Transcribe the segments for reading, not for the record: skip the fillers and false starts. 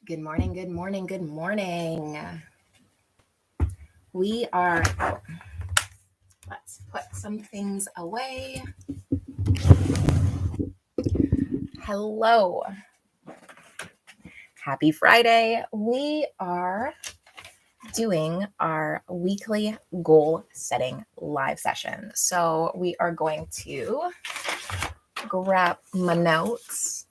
Good morning, good morning, good morning. Let's put some things away. Hello. Happy Friday. We are doing our weekly goal setting live session. So we are going to grab my notes.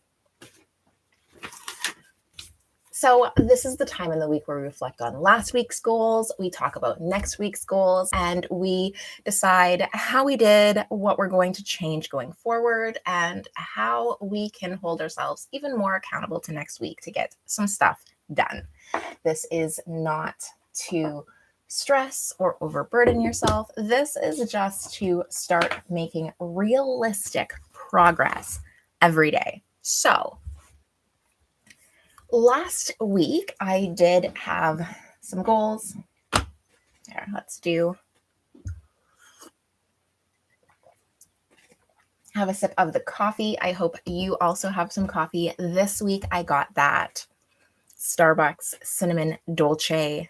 So this is the time in the week where we reflect on last week's goals, we talk about next week's goals, and we decide how we did, what we're going to change going forward, and how we can hold ourselves even more accountable to next week to get some stuff done. This is not to stress or overburden yourself. This is just to start making realistic progress every day. So last week, I did have some goals. There, let's have a sip of the coffee. I hope you also have some coffee. This week, I got that Starbucks cinnamon dolce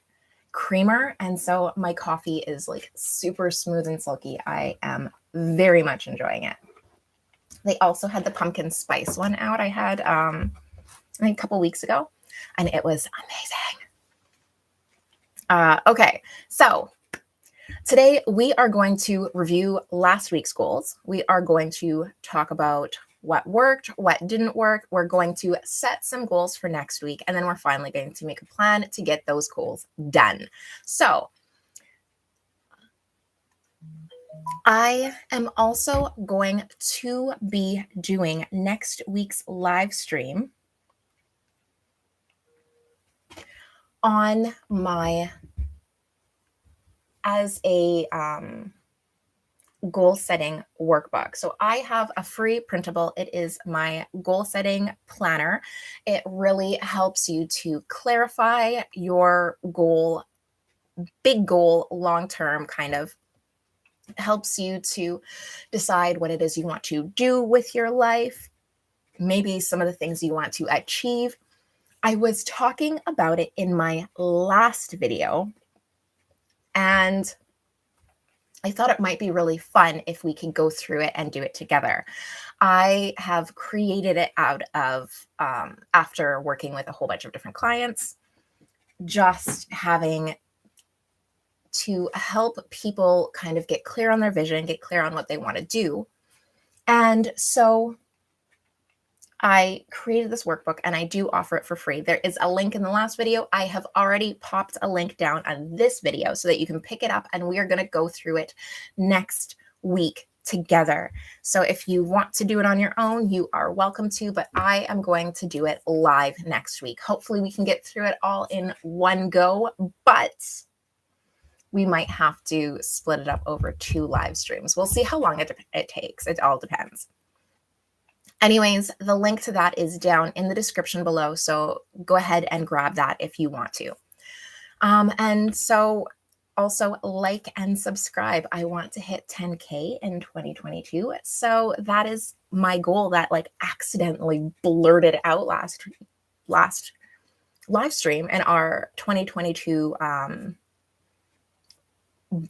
creamer. And so my coffee is like super smooth and silky. I am very much enjoying it. They also had the pumpkin spice one out. I had I think a couple weeks ago, and it was amazing. Okay, so today we are going to review last week's goals. We are going to talk about what worked, what didn't work. We're going to set some goals for next week, and then we're finally going to make a plan to get those goals done. So I am also going to be doing next week's live stream on my as a goal setting workbook. So I have a free printable. It is my goal setting planner. It really helps you to clarify your goal, big goal, long-term kind of. Helps you to decide what it is you want to do with your life, maybe some of the things you want to achieve. I was talking about it in my last video, and I thought it might be really fun if we could go through it and do it together. I have created it out of, after working with a whole bunch of different clients, just having to help people kind of get clear on their vision, get clear on what they want to do. And so I created this workbook, and I do offer it for free. There is a link in the last video. I have already popped a link down on this video so that you can pick it up, and we are going to go through it next week together. So if you want to do it on your own, you are welcome to, but I am going to do it live next week. Hopefully we can get through it all in one go, but we might have to split it up over 2 live streams. We'll see how long it takes. It all depends. Anyways, the link to that is down in the description below, so go ahead and grab that if you want to. And so also like and subscribe. I want to hit 10K in 2022. So that is my goal that like accidentally blurted out last live stream in our 2022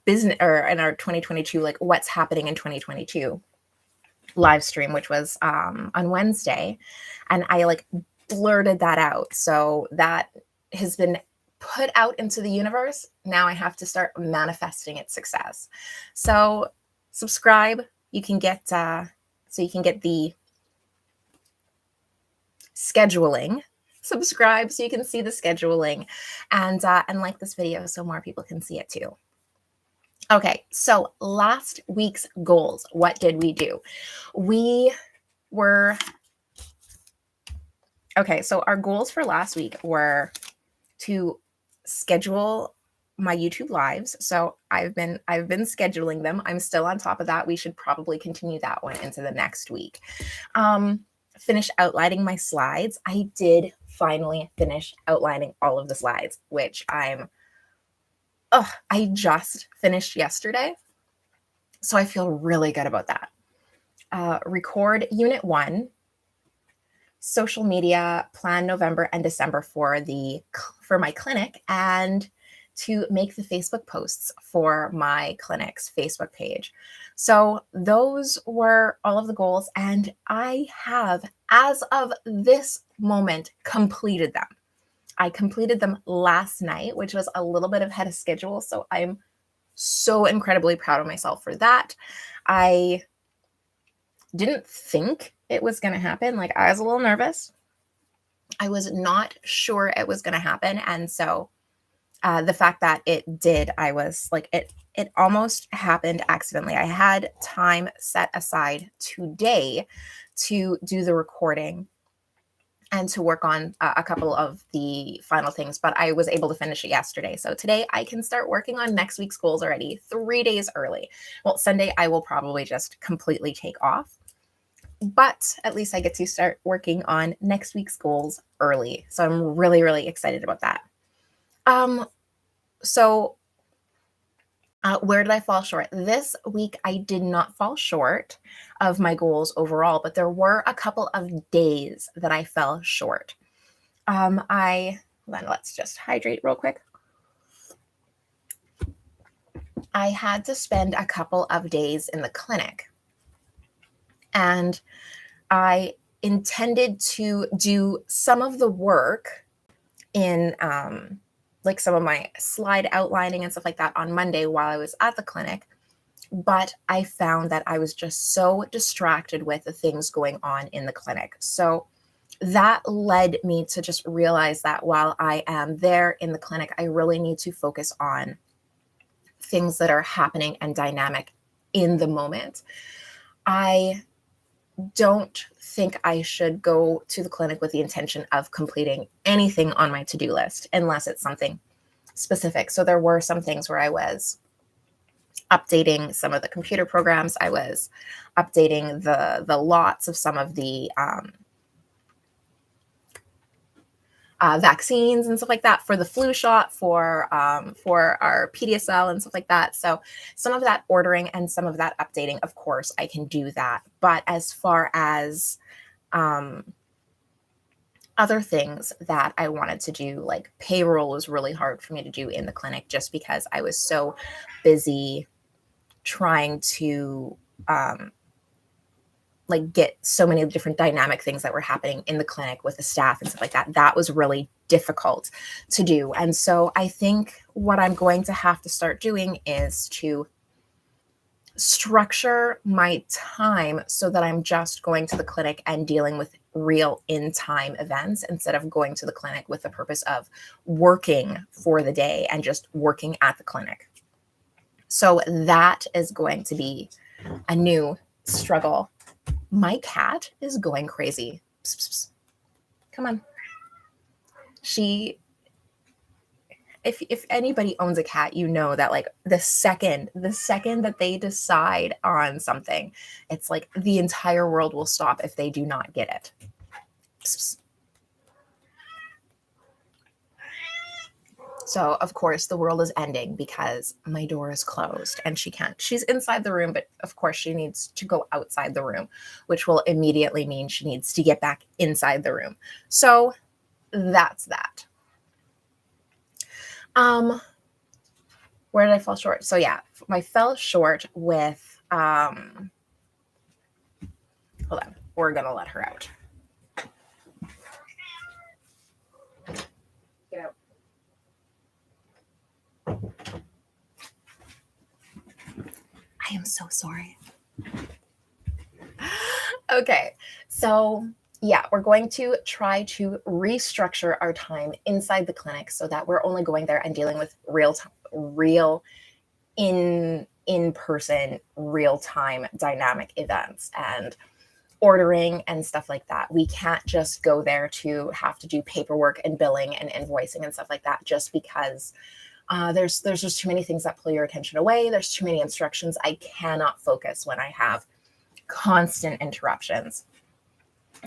business, or in our 2022 like what's happening in 2022 live stream, which was on Wednesday, and I like blurted that out. So that has been put out into the universe. Now I have to start manifesting its success. So subscribe. You can get so you can get the scheduling. Subscribe so you can see the scheduling, and like this video so more people can see it too. Okay, so last week's goals, what did we do? Okay, so our goals for last week were to schedule my YouTube lives. So I've been scheduling them. I'm still on top of that. We should probably continue that one into the next week. Finish outlining my slides. I did finally finish outlining all of the slides, which I just finished yesterday. So I feel really good about that. Record Unit 1. social media, plan November and December for my clinic, and to make the Facebook posts for my clinic's Facebook page. So those were all of the goals, and I have, as of this moment, completed them. I completed them last night, which was a little bit ahead of schedule. So I'm so incredibly proud of myself for that. I didn't think it was going to happen. Like, I was a little nervous. I was not sure it was going to happen. And so the fact that it did, I was like, it almost happened accidentally. I had time set aside today to do the recording and to work on a couple of the final things, but I was able to finish it yesterday. So today I can start working on next week's goals already 3 days early. Well, Sunday I will probably just completely take off, but at least I get to start working on next week's goals early. So I'm really, really excited about that. So where did I fall short? This week, I did not fall short of my goals overall, but there were a couple of days that I fell short. Let's just hydrate real quick. I had to spend a couple of days in the clinic, and I intended to do some of the work in like some of my slide outlining and stuff like that on Monday while I was at the clinic. But I found that I was just so distracted with the things going on in the clinic. So that led me to just realize that while I am there in the clinic, I really need to focus on things that are happening and dynamic in the moment. I don't think I should go to the clinic with the intention of completing anything on my to-do list unless it's something specific. So there were some things where I was updating some of the computer programs. I was updating the lots of some of the vaccines and stuff like that for the flu shot, for our PDSL and stuff like that. So some of that ordering and some of that updating, of course, I can do that. But as far as other things that I wanted to do, like payroll, was really hard for me to do in the clinic just because I was so busy trying to like get so many different dynamic things that were happening in the clinic with the staff and stuff like that. That was really difficult to do. And so I think what I'm going to have to start doing is to structure my time so that I'm just going to the clinic and dealing with real in-time events instead of going to the clinic with the purpose of working for the day and just working at the clinic. So that is going to be a new struggle. My cat is going crazy. Psst, psst, psst. Come on. If anybody owns a cat, you know that like the second that they decide on something, it's like the entire world will stop if they do not get it. Psst, psst. So, of course, the world is ending because my door is closed and she's inside the room, but of course she needs to go outside the room, which will immediately mean she needs to get back inside the room. So that's that. Where did I fall short? So yeah, I fell short with, hold on, we're going to let her out. Get out. I am so sorry. Okay, so yeah, we're going to try to restructure our time inside the clinic so that we're only going there and dealing with real in-person, real-time dynamic events and ordering and stuff like that. We can't just go there to have to do paperwork and billing and invoicing and stuff like that just because there's just too many things that pull your attention away. There's too many instructions. I cannot focus when I have constant interruptions.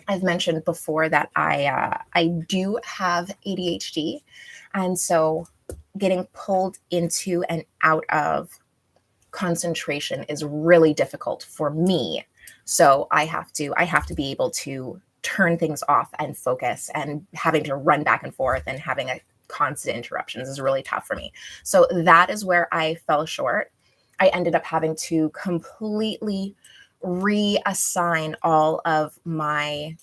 I've mentioned before that I do have ADHD, and so getting pulled into and out of concentration is really difficult for me. So I have to be able to turn things off and focus, and having to run back and forth and having a constant interruptions is really tough for me. So that is where I fell short. I ended up having to completely reassign all of my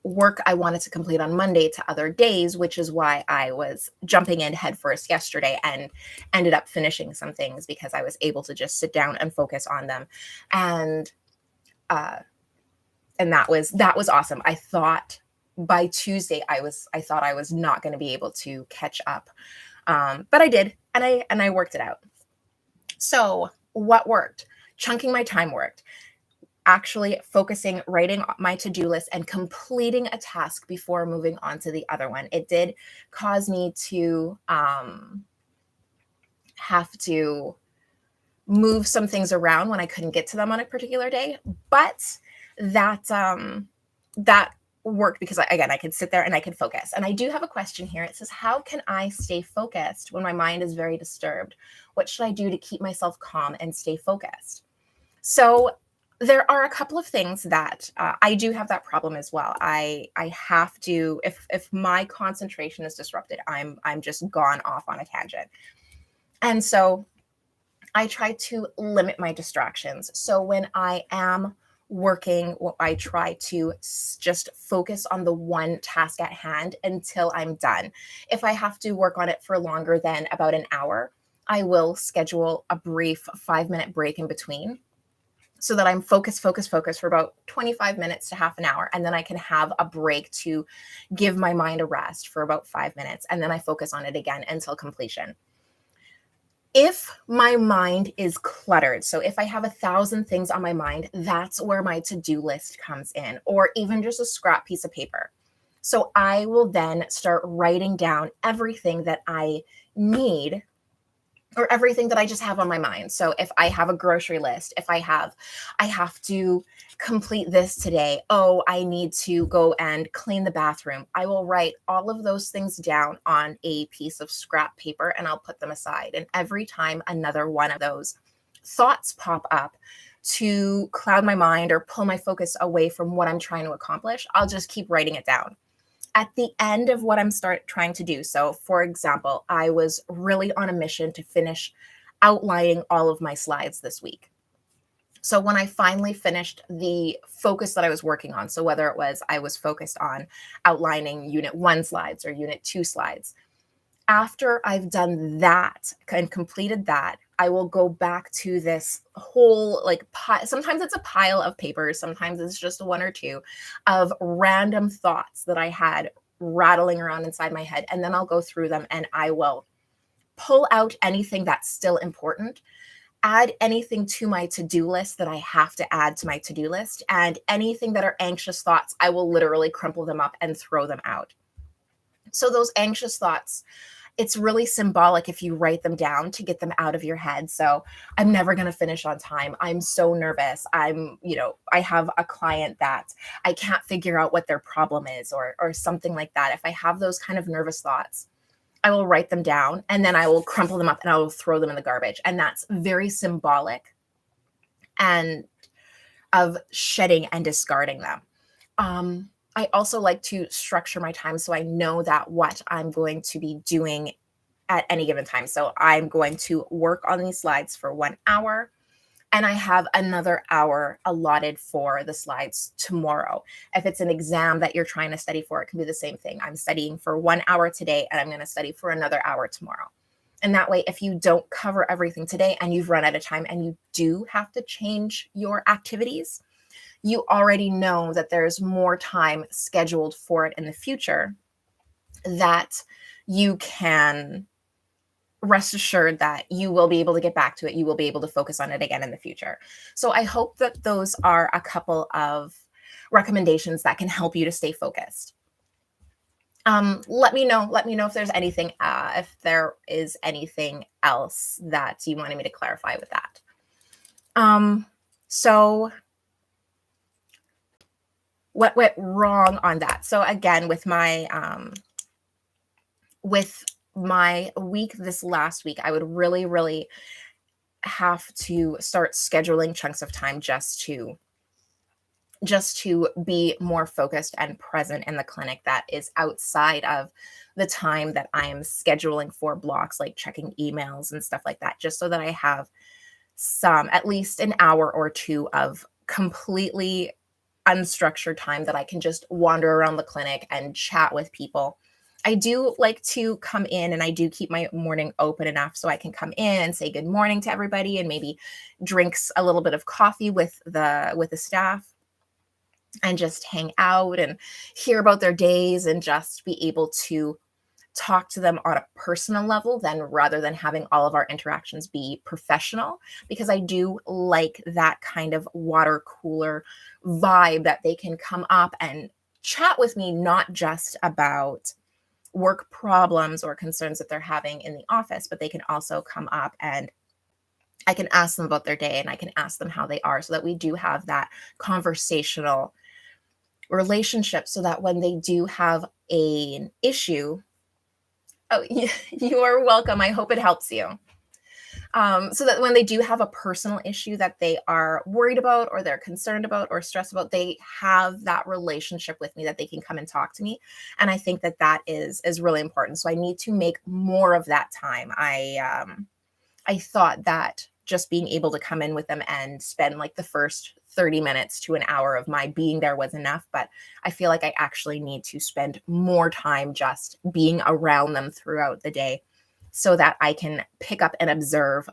work I wanted to complete on Monday to other days, which is why I was jumping in headfirst yesterday and ended up finishing some things because I was able to just sit down and focus on them. And uh and that was awesome. I thought by Tuesday I thought I was not going to be able to catch up. But I did, and I worked it out. So what worked? Chunking my time worked. Actually focusing, writing my to-do list and completing a task before moving on to the other one. It did cause me to have to move some things around when I couldn't get to them on a particular day, but that worked because again, I could sit there and I could focus. And I do have a question here. It says, how can I stay focused when my mind is very disturbed? What should I do to keep myself calm and stay focused? So there are a couple of things that I do have that problem as well. I have to, if my concentration is disrupted, I'm just gone off on a tangent. And so I try to limit my distractions. So when I am working, I try to just focus on the one task at hand until I'm done. If I have to work on it for longer than about an hour, I will schedule a brief 5-minute break in between so that I'm focused for about 25 minutes to half an hour. And then I can have a break to give my mind a rest for about 5 minutes. And then I focus on it again until completion. If my mind is cluttered, so if I have 1,000 things on my mind, that's where my to-do list comes in, or even just a scrap piece of paper. So I will then start writing down everything that I need, or everything that I just have on my mind. So if I have a grocery list, if I have to complete this today. Oh, I need to go and clean the bathroom. I will write all of those things down on a piece of scrap paper and I'll put them aside. And every time another one of those thoughts pop up to cloud my mind or pull my focus away from what I'm trying to accomplish, I'll just keep writing it down. At the end of what I'm trying to do. So for example, I was really on a mission to finish outlining all of my slides this week. So when I finally finished the focus that I was working on, so whether it was I was focused on outlining Unit 1 slides or Unit 2 slides, after I've done that and completed that, I will go back to this whole sometimes it's a pile of papers, sometimes it's just one or two of random thoughts that I had rattling around inside my head. And then I'll go through them and I will pull out anything that's still important, add anything to my to-do list that I have to add to my to-do list, and anything that are anxious thoughts, I will literally crumple them up and throw them out. So those anxious thoughts, it's really symbolic if you write them down to get them out of your head. So I'm never going to finish on time. I'm so nervous. I have a client that I can't figure out what their problem is or something like that. If I have those kind of nervous thoughts, I will write them down and then I will crumple them up and I will throw them in the garbage. And that's very symbolic and of shedding and discarding them. I also like to structure my time so I know that what I'm going to be doing at any given time. So I'm going to work on these slides for 1 hour and I have another hour allotted for the slides tomorrow. If it's an exam that you're trying to study for, it can be the same thing. I'm studying for 1 hour today and I'm going to study for another hour tomorrow. And that way, if you don't cover everything today and you've run out of time and you do have to change your activities, you already know that there's more time scheduled for it in the future, that you can rest assured that you will be able to get back to it. You will be able to focus on it again in the future. So I hope that those are a couple of recommendations that can help you to stay focused. Let me know if there's anything, if there is anything else that you wanted me to clarify with that. So what went wrong on that? So again, with my week this last week, I would really, really have to start scheduling chunks of time just to just to be more focused and present in the clinic that is outside of the time that I am scheduling for blocks, like checking emails and stuff like that, just so that I have at least an hour or two of completely unstructured time that I can just wander around the clinic and chat with people. I do like to come in, and I do keep my morning open enough so I can come in and say good morning to everybody and maybe drinks a little bit of coffee with the staff and just hang out and hear about their days and just be able to talk to them on a personal level then rather than having all of our interactions be professional, because I do like that kind of water cooler vibe that they can come up and chat with me, not just about work problems or concerns that they're having in the office, but they can also come up and I can ask them about their day and I can ask them how they are, so that we do have that conversational relationship, so that when they do have an issue. Oh, you are welcome. I hope it helps you. So that when they do have a personal issue that they are worried about or they're concerned about or stressed about, they have that relationship with me that they can come and talk to me. And I think that that is really important. So I need to make more of that time. I thought that just being able to come in with them and spend like the first 30 minutes to an hour of my being there was enough, but I feel like I actually need to spend more time just being around them throughout the day, so that I can pick up and observe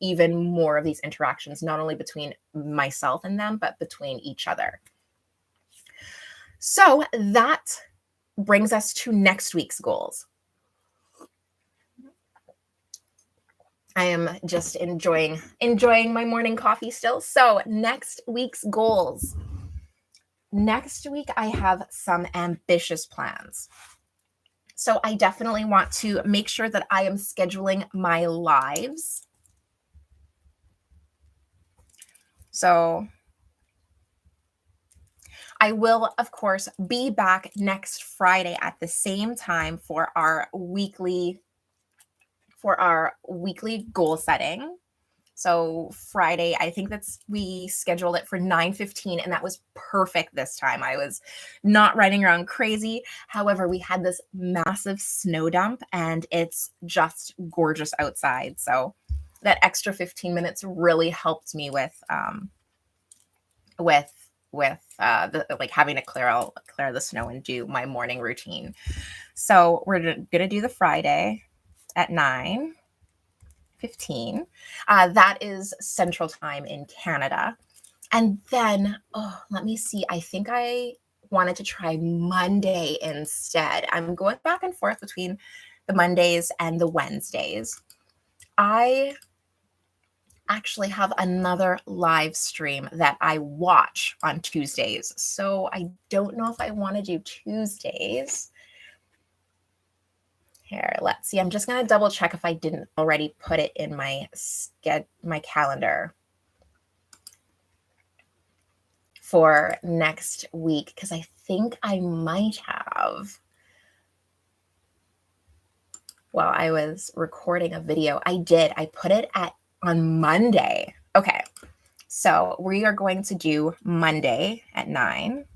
even more of these interactions, not only between myself and them, but between each other. So that brings us to next week's goals. I am just enjoying my morning coffee still. So next week's goals. Next week, I have some ambitious plans. So I definitely want to make sure that I am scheduling my lives. So I will, of course, be back next Friday at the same time for our weekly goal setting. So Friday, I think we scheduled it for 9:15, and that was perfect this time. I was not running around crazy. However, we had this massive snow dump and it's just gorgeous outside. So that extra 15 minutes really helped me with the like having to clear the snow and do my morning routine. So we're going to do the Friday at 9:15. That is Central Time in Canada. And then, let me see. I think I wanted to try Monday instead. I'm going back and forth between the Mondays and the Wednesdays. I actually have another live stream that I watch on Tuesdays. So I don't know if I want to do Tuesdays. Here, let's see. I'm just going to double check if I didn't already put it in my calendar for next week, because I think I might have. While I was recording a video, I did. I put it on Monday. Okay. So we are going to do Monday at 9.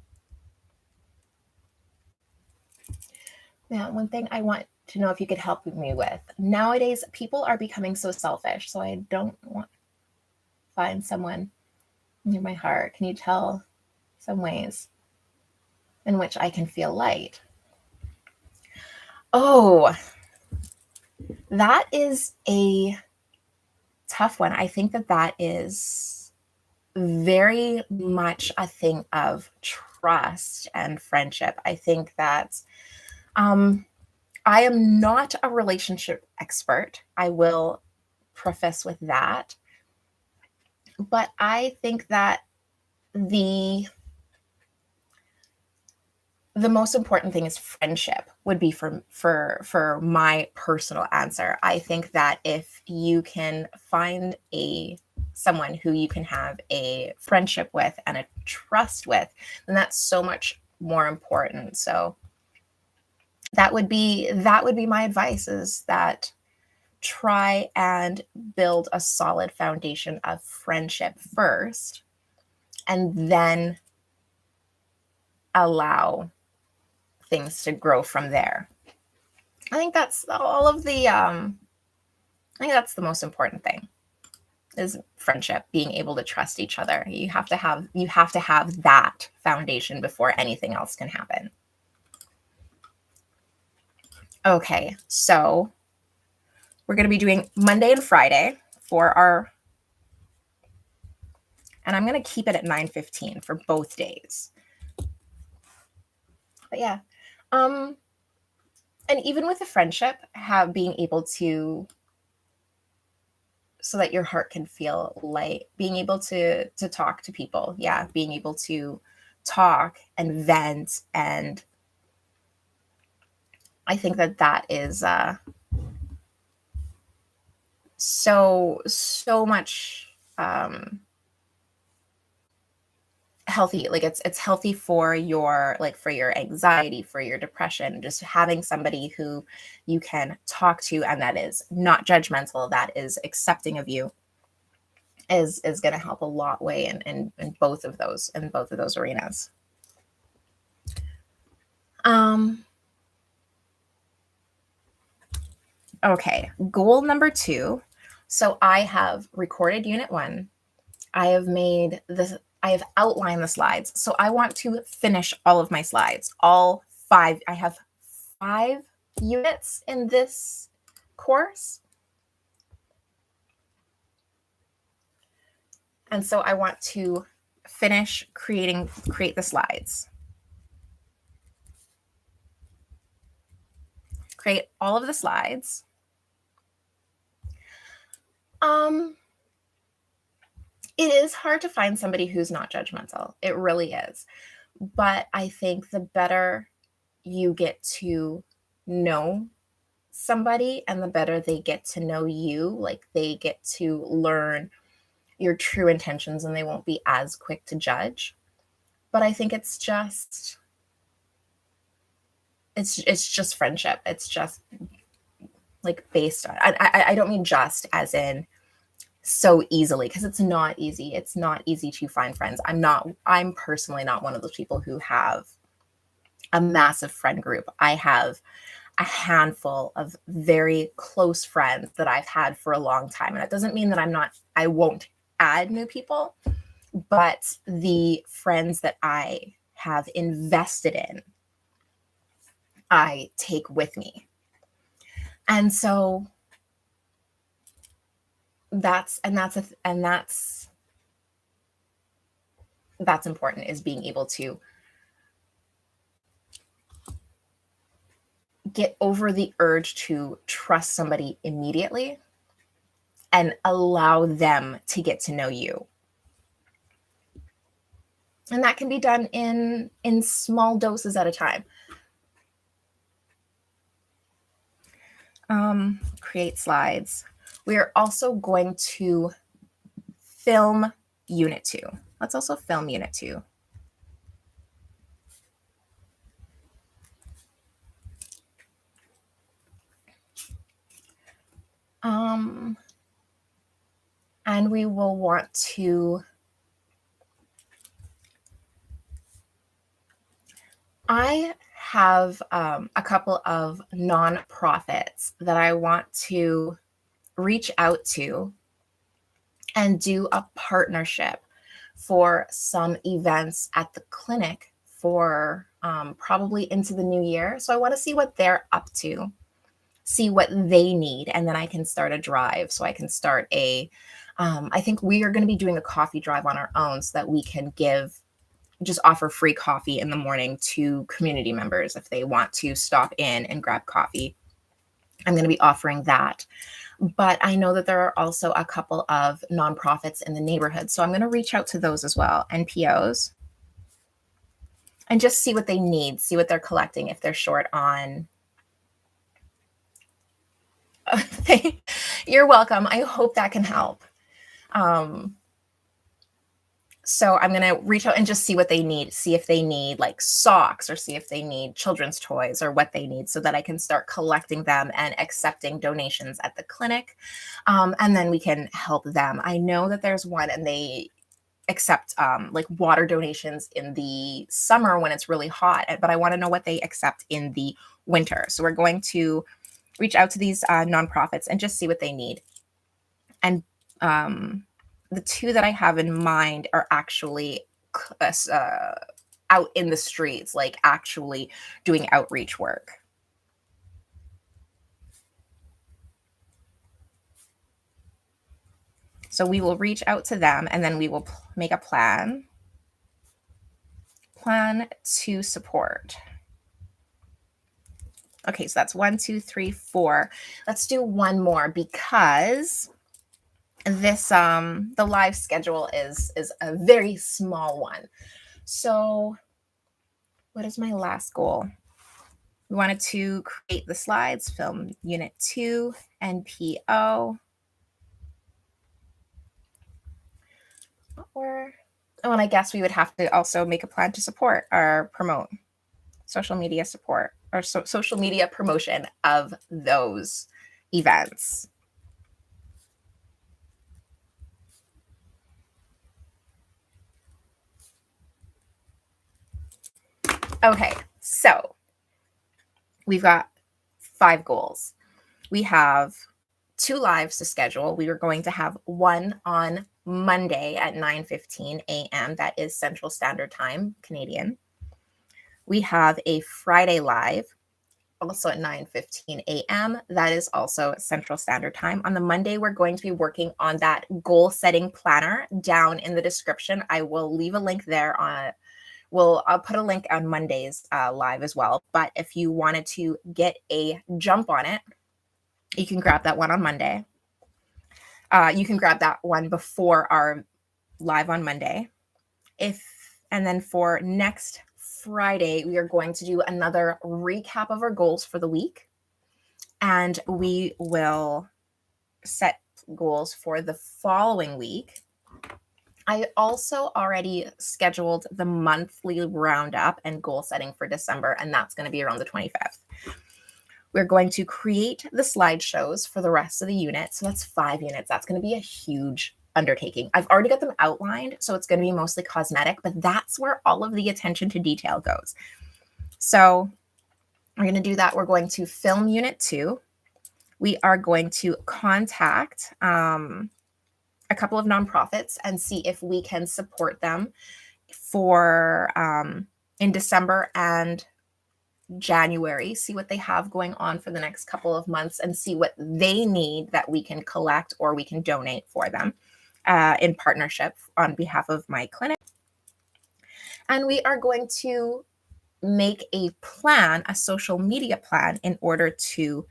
Now, one thing I want to know if you could help me with. Nowadays, people are becoming so selfish, so I don't want to find someone near my heart. Can you tell some ways in which I can feel light? Oh, that is a tough one. I think that is very much a thing of trust and friendship. I think that I am not a relationship expert. I will preface with that. But I think that the most important thing is friendship would be for my personal answer. I think that if you can find someone who you can have a friendship with and a trust with, then that's so much more important. So that would be my advice, is that try and build a solid foundation of friendship first, and then allow things to grow from there. I think that's all of the I think that's the most important thing is friendship, being able to trust each other. You have to have that foundation before anything else can happen. Okay, so we're going to be doing Monday and Friday and I'm going to keep it at 9:15 for both days. But yeah, and even with a friendship, being able to, so that your heart can feel light, being able to talk to people, yeah, being able to talk and vent, and I think that is so much healthy. Like it's healthy for your anxiety, for your depression. Just having somebody who you can talk to and that is not judgmental, that is accepting of you, is going to help a lot way in both of those arenas. Okay, goal number 2. So I have recorded unit 1. I have outlined the slides. So I want to finish all of my slides, all 5. I have 5 units in this course. And so I want to finish create the slides. Create all of the slides. It is hard to find somebody who's not judgmental. It really is. But I think the better you get to know somebody and the better they get to know you, like they get to learn your true intentions and they won't be as quick to judge. But I think it's just friendship. It's just like based on, I don't mean just as in so easily, because it's not easy. It's not easy to find friends. I'm personally not one of those people who have a massive friend group. I have a handful of very close friends that I've had for a long time. And it doesn't mean that I won't add new people, but the friends that I have invested in, I take with me. And so that's important, is being able to get over the urge to trust somebody immediately and allow them to get to know you. And that can be done in small doses at a time. Create slides. We are also going to film Unit 2. Let's also film Unit 2. And we will want to, I have a couple of nonprofits that I want to reach out to and do a partnership for some events at the clinic for probably into the new year. So I want to see what they're up to, see what they need, and then I can start a drive. So I can start I think we are going to be doing a coffee drive on our own so that we can just offer free coffee in the morning to community members if they want to stop in and grab coffee. I'm going to be offering that. But I know that there are also a couple of nonprofits in the neighborhood. So I'm going to reach out to those as well, NPOs, and just see what they need, see what they're collecting, if they're short on. You're welcome. I hope that can help. So I'm going to reach out and just see what they need, see if they need like socks, or see if they need children's toys, or what they need, so that I can start collecting them and accepting donations at the clinic. And then we can help them. I know that there's one, and I accept like water donations in the summer when it's really hot, but I want to know what they accept in the winter. So we're going to reach out to these nonprofits and just see what they need. And the two that I have in mind are actually out in the streets, like actually doing outreach work. So we will reach out to them and then we will make a plan to support. Okay, so that's 1, 2, 3, 4. Let's do one more because this the live schedule is a very small one. So what is my last goal? We wanted to create the slides, film unit 2, NPO. And I guess we would have to also make a plan to support or promote social media support or social media promotion of those events. Okay, so we've got 5 goals. We have 2 lives to schedule. We are going to have one on Monday at 9:15 a.m. That is Central Standard Time, Canadian. We have a Friday live, also at 9:15 a.m. That is also Central Standard Time. On the Monday, we're going to be working on that goal setting planner down in the description. I will leave a link there on I'll put a link on Monday's live as well. But if you wanted to get a jump on it, you can grab that one on Monday. You can grab that one before our live on Monday. And then for next Friday, we are going to do another recap of our goals for the week. And we will set goals for the following week. I also already scheduled the monthly roundup and goal setting for December, and that's going to be around the 25th. We're going to create the slideshows for the rest of the unit. So that's 5 units. That's going to be a huge undertaking. I've already got them outlined, so it's going to be mostly cosmetic, but that's where all of the attention to detail goes. So we're going to do that. We're going to film unit 2. We are going to contact a couple of nonprofits and see if we can support them for in December and January, see what they have going on for the next couple of months and see what they need that we can collect or we can donate for them in partnership on behalf of my clinic. And we are going to make a plan, a social media plan, in order to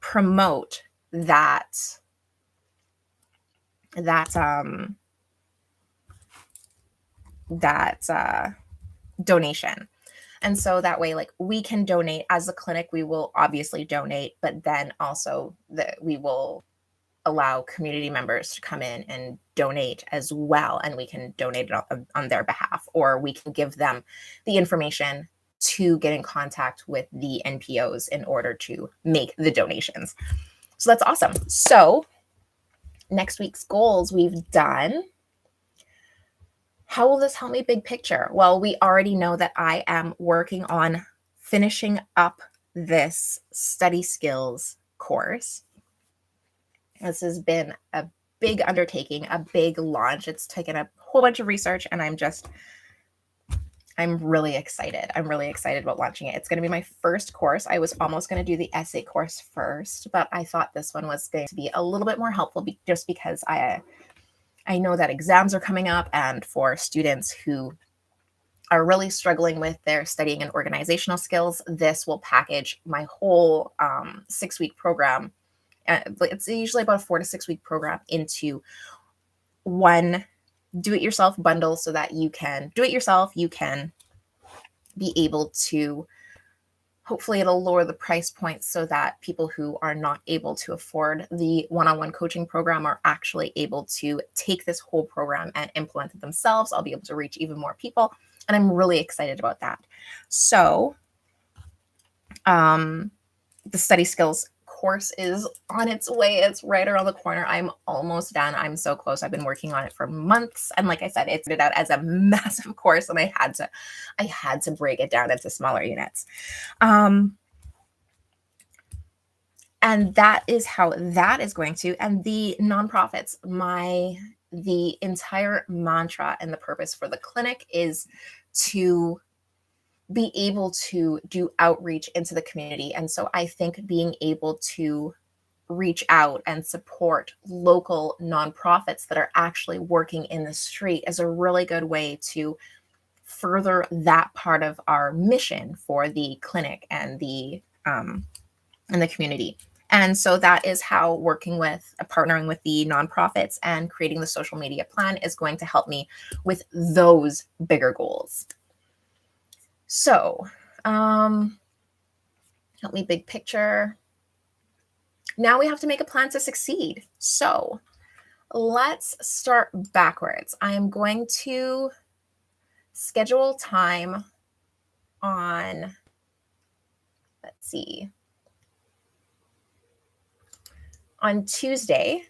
promote that donation. And so that way, like, we can donate as a clinic, we will obviously donate, but then also we will allow community members to come in and donate as well. And we can donate it on their behalf, or we can give them the information to get in contact with the NPOs in order to make the donations. So that's awesome. So next week's goals we've done. How will this help me big picture? Well, we already know that I am working on finishing up this study skills course. This has been a big undertaking, a big launch. It's taken a whole bunch of research, and I'm really excited. I'm really excited about launching it. It's going to be my first course. I was almost going to do the essay course first, but I thought this one was going to be a little bit more helpful just because I know that exams are coming up, and for students who are really struggling with their studying and organizational skills, this will package my whole 6-week program. It's usually about a 4 to 6 week program into one do-it-yourself bundle so that you can do it yourself. You can be able to, hopefully it'll lower the price point so that people who are not able to afford the one-on-one coaching program are actually able to take this whole program and implement it themselves. I'll be able to reach even more people, and I'm really excited about that. So the study skills course is on its way. It's right around the corner. I'm almost done. I'm so close. I've been working on it for months. And like I said, it started out as a massive course and I had to break it down into smaller units. And that is how that is going to, and the nonprofits, the entire mantra and the purpose for the clinic is to be able to do outreach into the community. And so I think being able to reach out and support local nonprofits that are actually working in the street is a really good way to further that part of our mission for the clinic and the community. And so that is how partnering with the nonprofits and creating the social media plan is going to help me with those bigger goals. So, help me big picture. Now we have to make a plan to succeed. So let's start backwards. I am going to schedule time on, let's see, on Tuesday.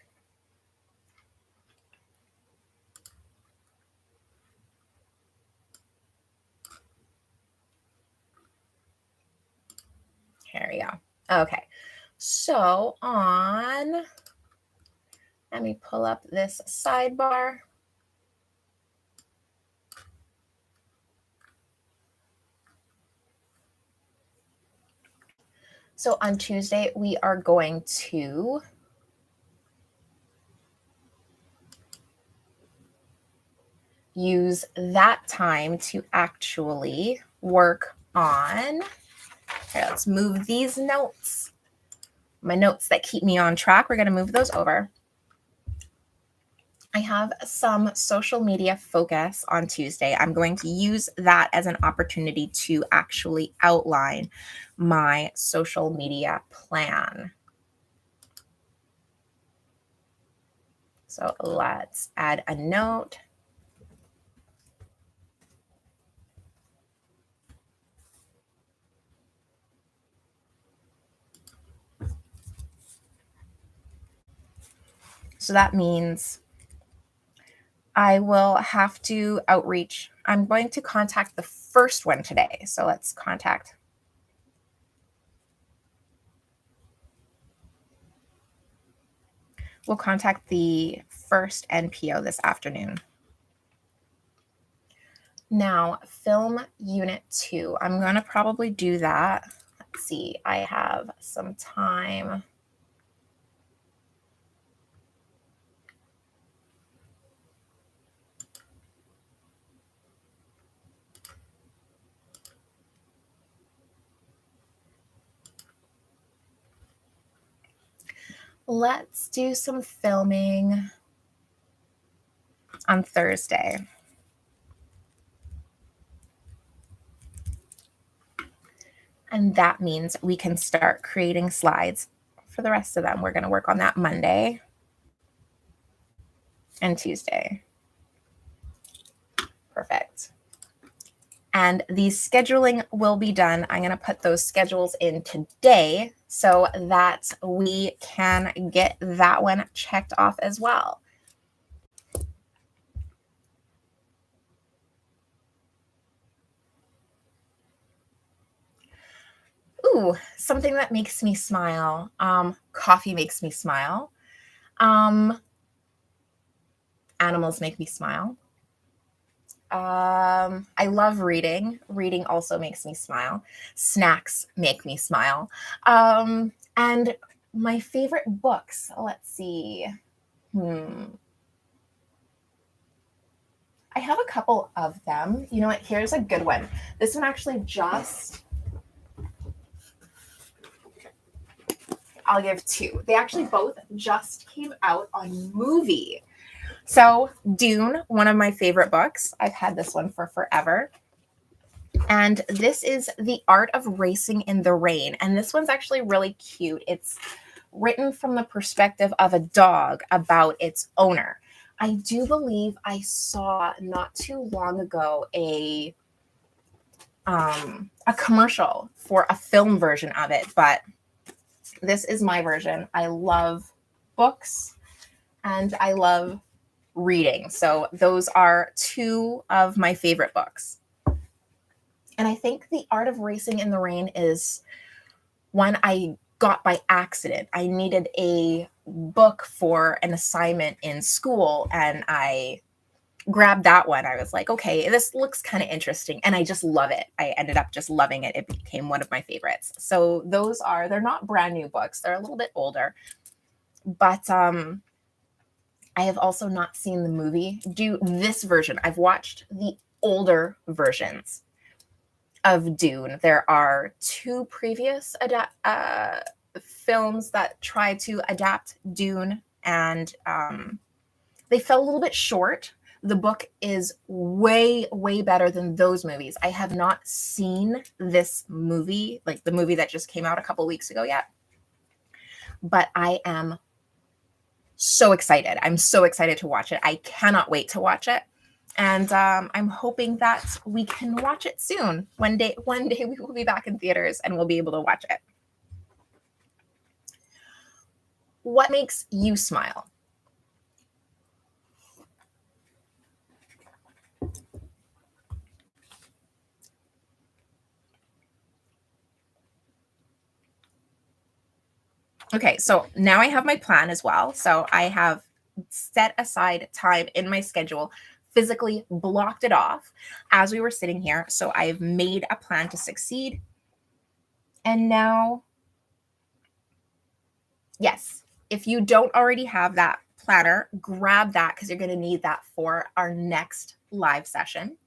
Here we go. Okay. So let me pull up this sidebar. So on Tuesday, we are going to use that time to actually work on, here, let's move these notes. My notes that keep me on track, we're going to move those over. I have some social media focus on Tuesday. I'm going to use that as an opportunity to actually outline my social media plan. So let's add a note. So that means I will have to outreach. I'm going to contact the first one today. So let's contact. We'll contact the first NPO this afternoon. Now, film unit 2. I'm going to probably do that. Let's see. I have some time. Let's do some filming on Thursday. And that means we can start creating slides for the rest of them. We're going to work on that Monday and Tuesday. Perfect. And the scheduling will be done. I'm going to put those schedules in today so that we can get that one checked off as well. Ooh, something that makes me smile. Coffee makes me smile. Animals make me smile. I love reading. Reading also makes me smile. Snacks make me smile. And my favorite books, let's see. I have a couple of them. You know what? Here's a good one. This one actually I'll give 2. They actually both just came out on movie. So Dune, one of my favorite books. I've had this one for forever. And this is The Art of Racing in the Rain. And this one's actually really cute. It's written from the perspective of a dog about its owner. I do believe I saw not too long ago a commercial for a film version of it, but This is my version. I love books and I love reading. So those are two of my favorite books. And I think The Art of Racing in the Rain is one I got by accident. I needed a book for an assignment in school and I grabbed that one. I was like, okay, this looks kind of interesting. And I just love it. I ended up just loving it. It became one of my favorites. So they're not brand new books. They're a little bit older. But I have also not seen the movie. Do this version. I've watched the older versions of Dune. There are two previous films that tried to adapt Dune, and they fell a little bit short. The book is way, way better than those movies. I have not seen this movie, like the movie that just came out a couple weeks ago yet, but I am so excited. I'm so excited to watch it. I cannot wait to watch it. And I'm hoping that we can watch it soon. One day we will be back in theaters and we'll be able to watch it. What makes you smile? Okay, so now I have my plan as well. So I have set aside time in my schedule, physically blocked it off as we were sitting here. So I've made a plan to succeed. And now, yes, if you don't already have that planner, grab that because you're going to need that for our next live session.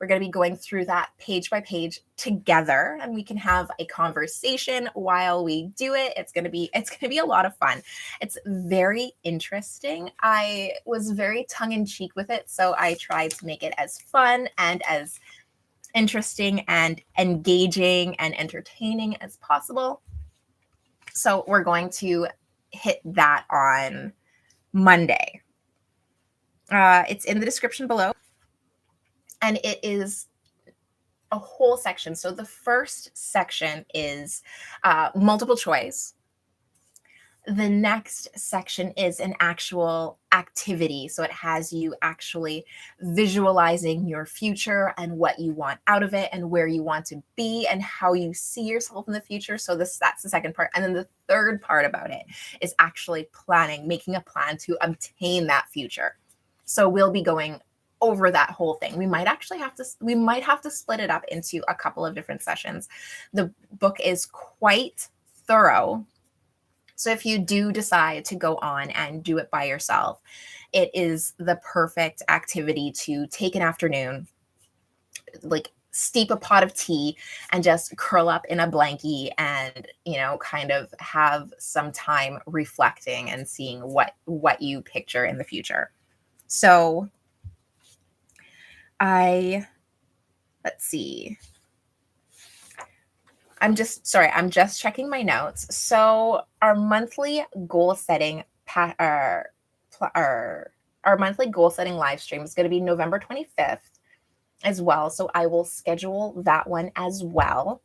We're going to be going through that page by page together and we can have a conversation while we do it. It's going to be a lot of fun. It's very interesting. I was very tongue in cheek with it, so I tried to make it as fun and as interesting and engaging and entertaining as possible. So we're going to hit that on Monday. It's in the description below. And it is a whole section. So the first section is multiple choice. The next section is an actual activity. So it has you actually visualizing your future and what you want out of it and where you want to be and how you see yourself in the future. So that's the second part. And then the third part about it is actually planning, making a plan to obtain that future. So we'll be going over that whole thing. We might have to split it up into a couple of different sessions. The book is quite thorough. So if you do decide to go on and do it by yourself, it is the perfect activity to take an afternoon, like steep a pot of tea and just curl up in a blankie and, kind of have some time reflecting and seeing what you picture in the future. So let's see. I'm just checking my notes. So our monthly goal setting our monthly goal setting live stream is going to be November 25th as well. So I will schedule that one as well.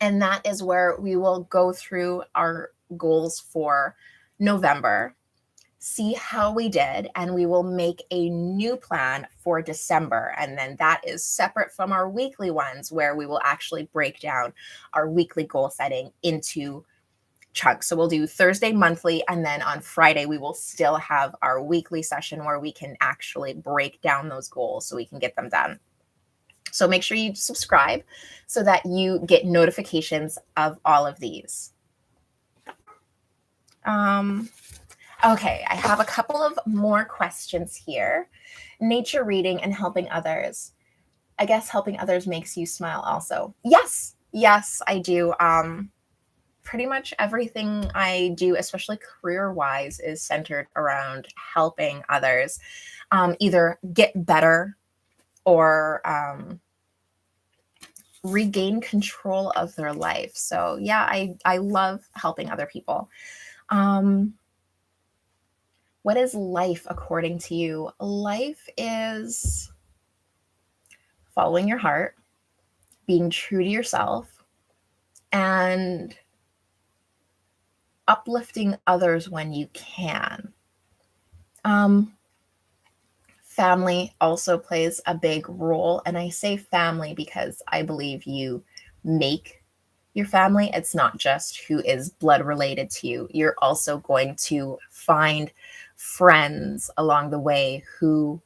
And that is where we will go through our goals for November, see how we did, and we will make a new plan for December. And then that is separate from our weekly ones where we will actually break down our weekly goal setting into chunks. So we'll do Thursday monthly, and then on Friday, we will still have our weekly session where we can actually break down those goals so we can get them done. So make sure you subscribe so that you get notifications of all of these. Okay, I have a couple of more questions here. Nature reading and helping others. I guess helping others makes you smile also. Yes, I do. Pretty much everything I do, especially career-wise, is centered around helping others either get better or regain control of their life. So yeah, I love helping other people. What is life according to you? Life is following your heart, being true to yourself, and uplifting others when you can. Family also plays a big role. And I say family because I believe you make your family. It's not just who is blood related to you. You're also going to find friends along the way who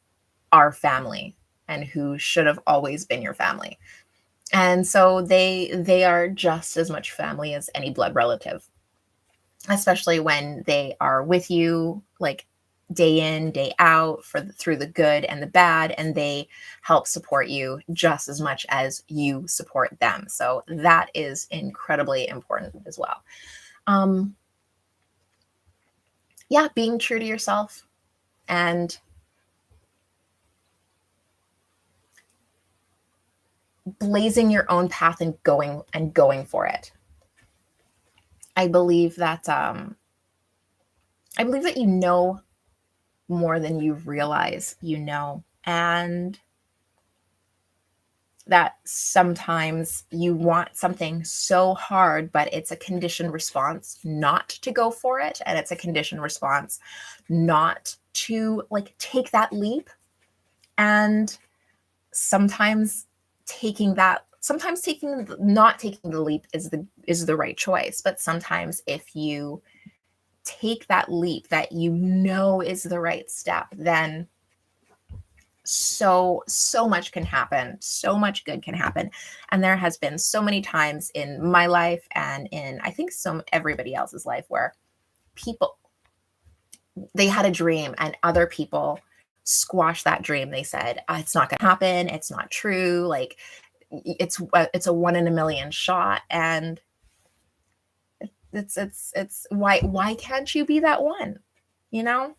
are family and who should have always been your family. And so they are just as much family as any blood relative, especially when they are with you like day in, day out through the good and the bad, and they help support you just as much as you support them. So that is incredibly important as well. Yeah, being true to yourself and blazing your own path and going for it. I believe that you know more than you realize you know, and that sometimes you want something so hard, but it's a conditioned response not to go for it, and it's a conditioned response not to like take that leap. And sometimes not taking the leap is the right choice. But sometimes if you take that leap that you know is the right step, then so much can happen, so much good can happen. And there has been so many times in my life and in I think everybody else's life where people, they had a dream and other people squashed that dream. They said, it's not going to happen, it's not true, like it's a 1 in a million shot. And it's why can't you be that one, you know?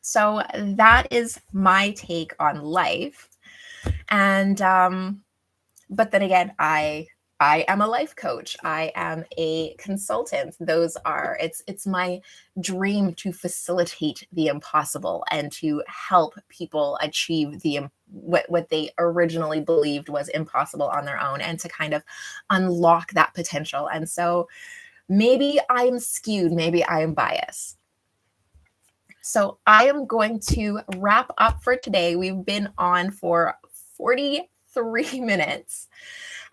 So that is my take on life. And but then again, I am a life coach. I am a consultant. It's my dream to facilitate the impossible and to help people achieve what they originally believed was impossible on their own, and to kind of unlock that potential. And so maybe I'm skewed, maybe I am biased. So I am going to wrap up for today. We've been on for 43 minutes,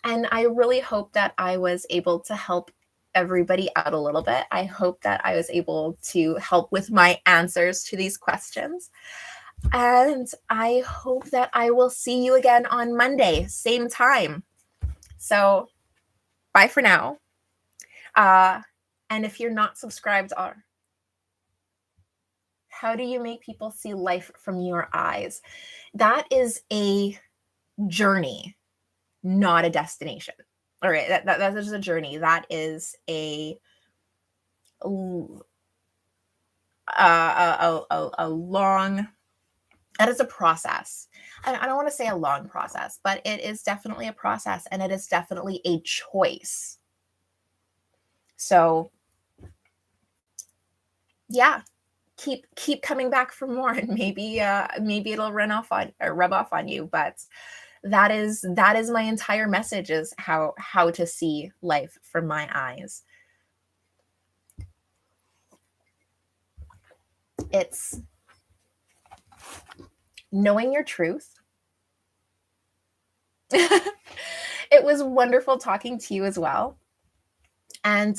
and I really hope that I was able to help everybody out a little bit. I hope that I was able to help with my answers to these questions. And I hope that I will see you again on Monday, same time. So bye for now. And if you're not subscribed, how do you make people see life from your eyes? That is a journey, not a destination. All right, that is a journey. That is a long, that is a process. I don't want to say a long process, but it is definitely a process, and it is definitely a choice. So yeah, keep coming back for more, and maybe it'll rub off on you. But that is my entire message, is how to see life from my eyes. It's knowing your truth. It was wonderful talking to you as well. And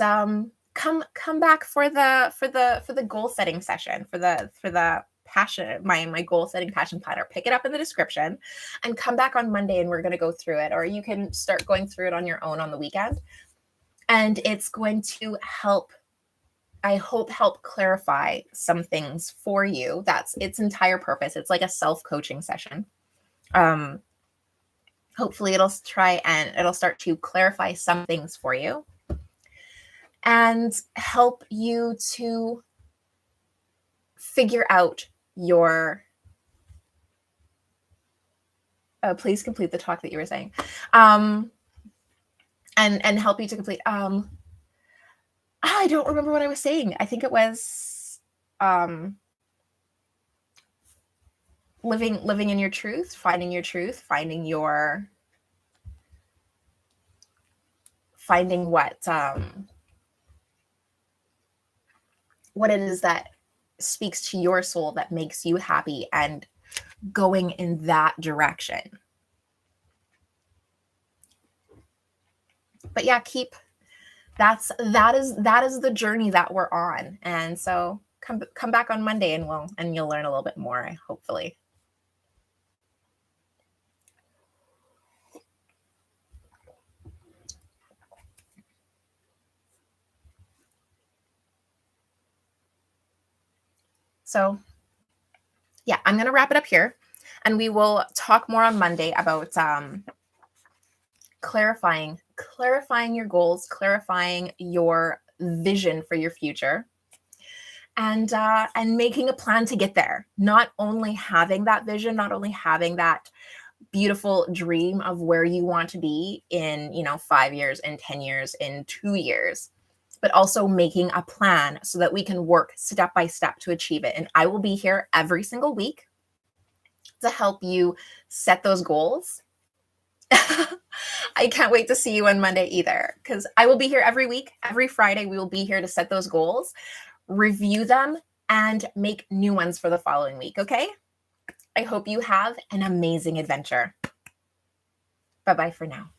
come back for the goal setting session, for the passion, my goal setting passion planner. Pick it up in the description and come back on Monday, and we're going to go through it. Or you can start going through it on your own on the weekend. And it's going to help, I hope, help clarify some things for you. That's its entire purpose. It's like a self-coaching session. Hopefully it'll start to clarify some things for you and help you to figure out your please complete the talk that you were saying. And help you to complete I don't remember what I was saying. I think it was living in your truth, finding what what it is that speaks to your soul, that makes you happy, and going in that direction. But yeah, that is the journey that we're on. And so come back on Monday and you'll learn a little bit more, hopefully. So yeah, I'm going to wrap it up here, and we will talk more on Monday about clarifying your goals, clarifying your vision for your future, and making a plan to get there. Not only having that vision, not only having that beautiful dream of where you want to be in, 5 years, in 10 years, in 2 years, but also making a plan so that we can work step by step to achieve it. And I will be here every single week to help you set those goals. I can't wait to see you on Monday either, because I will be here every week. Every Friday, we will be here to set those goals, review them, and make new ones for the following week. Okay? I hope you have an amazing adventure. Bye-bye for now.